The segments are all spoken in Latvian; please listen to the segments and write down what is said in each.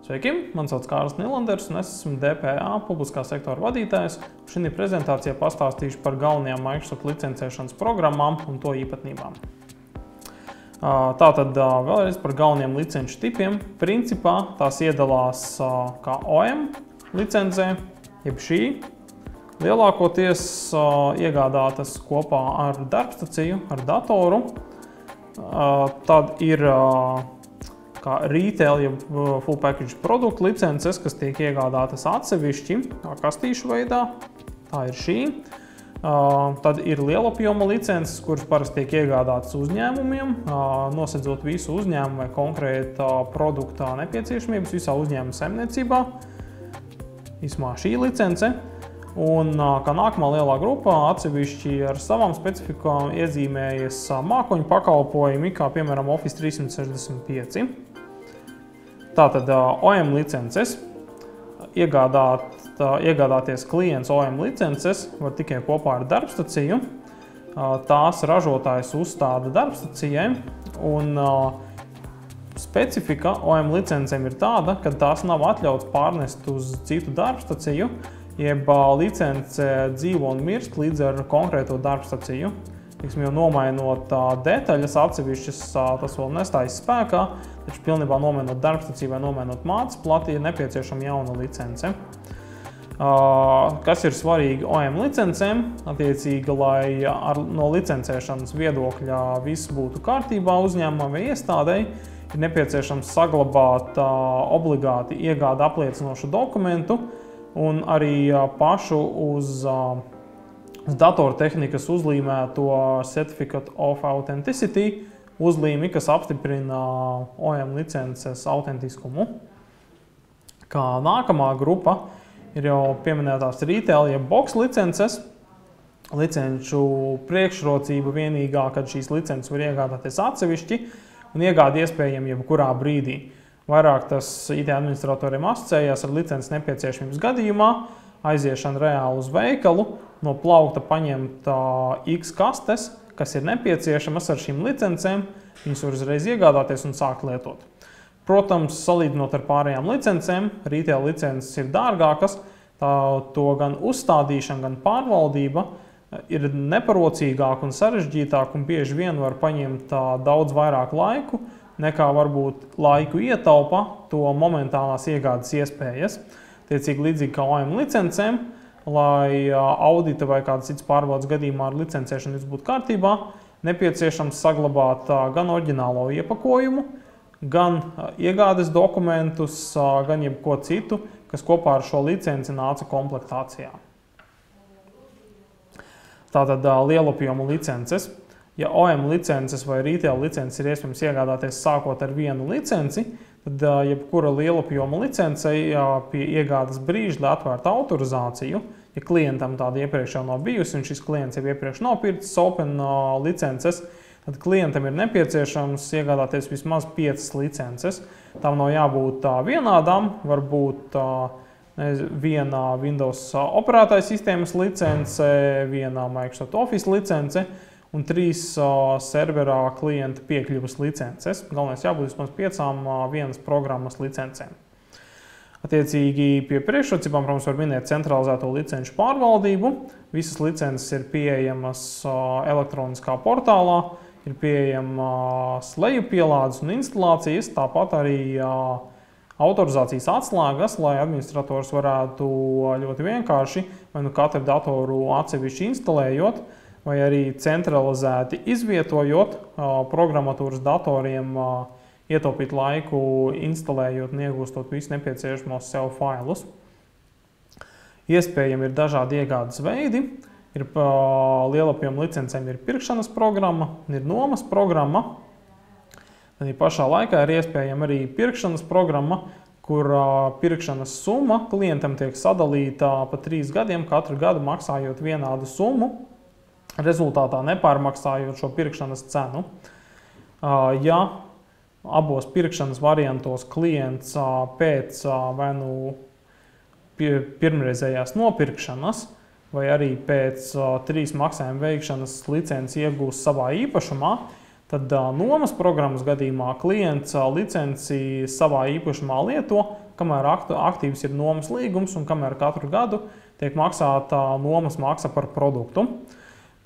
Sveiki, man sauc Kārlis Nilanders un es esmu DPA publiskā sektora vadītājs. Šī prezentācijā pastāstīšu par galvenajām Microsoft licencēšanas programmām un to īpatnībām. Tātad vēlreiz par galvenajiem licenču tipiem. Principā tās iedalās kā OEM licencē, jeb šī. Lielākoties iegādātas kopā ar darbstaciju, ar datoru. Tad ir kā retail, jeb full package produktu licences, kas tiek iegādātas atsevišķi, kastīšu veidā. Tā ir šī. Tad ir lielapjoma licences, kuras parasti tiek iegādātas uzņēmumiem, nosedzot visu uzņēmumu vai konkrēta produkta nepieciešamības visā uzņēmuma saimniecībā. Īsumā šī licence. Un kā nākamā lielā grupā atsevišķi ar savām specifikām iezīmējas mākoņu pakalpojumi, kā piemēram Office 365. Tātad OEM licences. Iegādāties klients OEM licences var tikai kopā ar darbstaciju. Tās ražotājs uzstāda darbstacijai. Un specifika OEM licencēm ir tāda, ka tās nav atļauts pārnest uz citu darbstaciju, jeb licence dzīvo un mirst līdz ar konkrēto darbstaciju. Jau nomainot detaļas atsevišķas, tas vēl nestājas spēkā, taču pilnībā nomainot darbstaciju vai nomainot mātes plati ir nepieciešama jauna licence. Kas ir svarīgi OEM licencēm? Attiecīgi, lai no licencēšanas viedokļa viss būtu kārtībā uzņēmumā vai iestādei, ir nepieciešams saglabāt obligāti iegādi apliecinošu dokumentu un arī pašu uz datortehnikas uzlīmēto Certificate of Authenticity uzlīmi, kas apstiprina OEM licences autentiskumu. Kā nākamā grupa ir jau pieminētās retail, jeb box licences. Licenču priekšrocība vienīgā, kad šīs licences var iegādāties atsevišķi un iegādi iespējami jebkurā brīdī. Vairāk tas IT administratoriem asociējās ar licences nepieciešamības gadījumā, aiziešana reāli uz veikalu, no plaukta paņemt X kastes, kas ir nepieciešamas ar šīm licencēm, viņas var uzreiz iegādāties un sākt lietot. Protams, salīdzinot ar pārējām licencēm, retail licences ir dārgākas, to gan uzstādīšana, gan pārvaldība ir neparocīgāka un sarežģītāka un bieži vien var paņemt daudz vairāk laiku, nekā varbūt laiku ietaupa to momentālās iegādes iespējas. Tiecīgi līdzīgi kā OEM licencēm, lai audita vai kādas cits pārbaudas gadījumā ar licencēšanu viss būtu kārtībā, nepieciešams saglabāt gan oriģinālo iepakojumu, gan iegādes dokumentus, gan jebko citu, kas kopā ar šo licenci nāca komplektācijā. Tātad lielapjoma licences. Ja OEM licences vai retail licences ir iespējams iegādāties sākot ar vienu licenci, tad jebkura lielapjoma licencei pie iegādes brīža, lai atvērtu autorizāciju, ja klientam tāda iepriekš jau nav bijusi un šis klients jau iepriekš nav pircis Open licences, tad klientam ir nepieciešams iegādāties vismaz 5 licences. Tām nav jābūt vienādām, varbūt viena Windows operētāja sistēmas licence, viena Microsoft Office licence, un 3 serverā klienta piekļuvas licences. Galvenais jābūt vismaz 5 vienas programmas licencēm. Attiecīgi pie priekšrocībām, protams, var minēt centralizēto licenču pārvaldību. Visas licences ir pieejamas elektroniskā portālā, ir pieejamas lejupielādes un instalācijas, tāpat arī autorizācijas atslēgas, lai administrators varētu ļoti vienkārši vai nu katru datoru atsevišķi instalējot, vai arī centralizēti izvietojot programmatūras datoriem, ietaupīt laiku, instalējot un iegūstot visu nepieciešamos sev failus. Iespējami ir dažādi iegādes veidi. Lielapjoma licencēm ir pirkšanas programma, ir nomas programma. Tad pašā laikā ir iespējama arī pirkšanas programma, kur pirkšanas summa klientam tiek sadalīta pa 3 gadiem, katru gadu maksājot vienādu summu, rezultātā nepārmaksājot šo pirkšanas cenu. Ja abos pirkšanas variantos klients pēc vai nu pirmreizējās nopirkšanas vai arī pēc 3 maksājuma veikšanas licenci iegūst savā īpašumā, Tad nomas programmas gadījumā klients licenci savā īpašumā lieto, kamēr aktīvs ir nomas līgums un kamēr katru gadu tiek maksāta nomas maksa par produktu.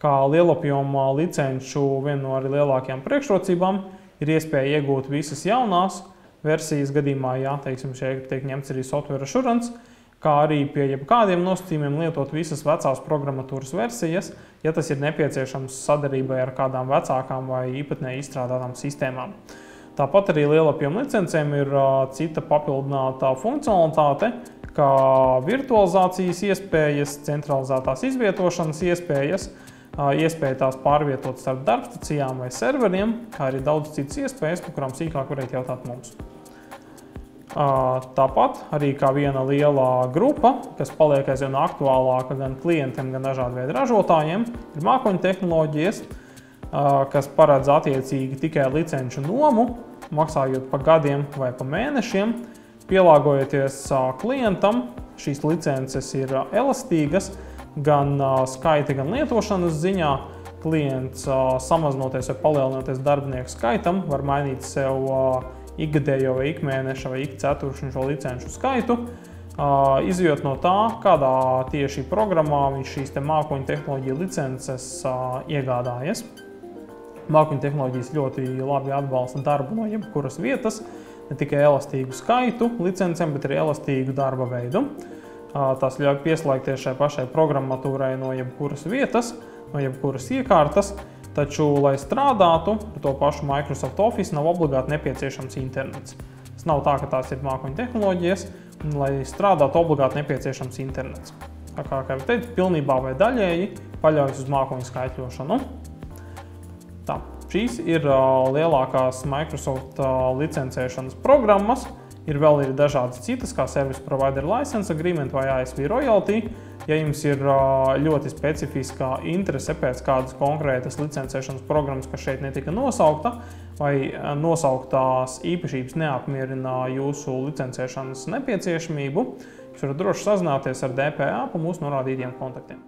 Kā lielapjoma licenču viena no arī lielākajām priekšrocībām ir iespēja iegūt visas jaunās versijas gadījumā, teiksim, šeit tiek ņemts arī software assurance, kā arī pie jebkādiem nosacījumiem lietot visas vecās programmatūras versijas, ja tas ir nepieciešams sadarbībai ar kādām vecākām vai īpatnēji izstrādātām sistēmām. Tāpat arī lielapjoma licencēm ir cita papildinātā funkcionalitāte, kā virtualizācijas iespējas, centralizētās izvietošanas iespējas, iespēja tās pārvietot starp darbstacijām vai serveriem, kā arī daudz citas iespējas, par kurām sīkāk varētu jautāt mums. Tāpat arī kā viena liela grupa, kas paliek aizvien aktuālāka gan klientiem, gan dažādu veidu ražotājiem, ir mākoņu tehnoloģijas, kas paredz attiecīgi tikai licenču nomu, maksājot pa gadiem vai pa mēnešiem, pielāgojoties klientam. Šīs licences ir elastīgas gan skaita, gan lietošanas ziņā. Klients samazinoties vai palielinoties darbinieku skaitam var mainīt sev ikgadējo vai ikmēneša vai ikceturkšņu šo licenču skaitu, izjot no tā, kādā tieši programmā viņš šīs mākoņu tehnoloģiju licences iegādājas. Mākoņu tehnoloģijas ļoti labi atbalsta darbu no jebkuras vietas, ne tikai elastīgu skaitu licencēm, bet arī elastīgu darba veidu. Tas ļauj pieslēgties šai pašai programmatūrai no jebkuras vietas, no jebkuras iekārtas, taču, lai strādātu ar to pašu Microsoft Office, nav obligāti nepieciešams internets. Tas nav tā, ka tās ir mākoņu tehnoloģijas, un, lai strādātu, obligāti nepieciešams internets. Kā jau teicu, pilnībā vai daļēji paļaujas uz mākoņu skaitļošanu. Tā, šīs ir lielākās Microsoft licencēšanas programmas. Ir vēl ir dažādas citas, kā Service Provider License Agreement vai ASV Royalty. Ja jums ir ļoti specifiskā interese pēc kādas konkrētas licencēšanas programmas, kas šeit netika nosaukta, vai nosauktās īpašības neapmierina jūsu licencēšanas nepieciešamību, jūs varat droši sazināties ar DPA pa mūsu norādītiem kontaktiem.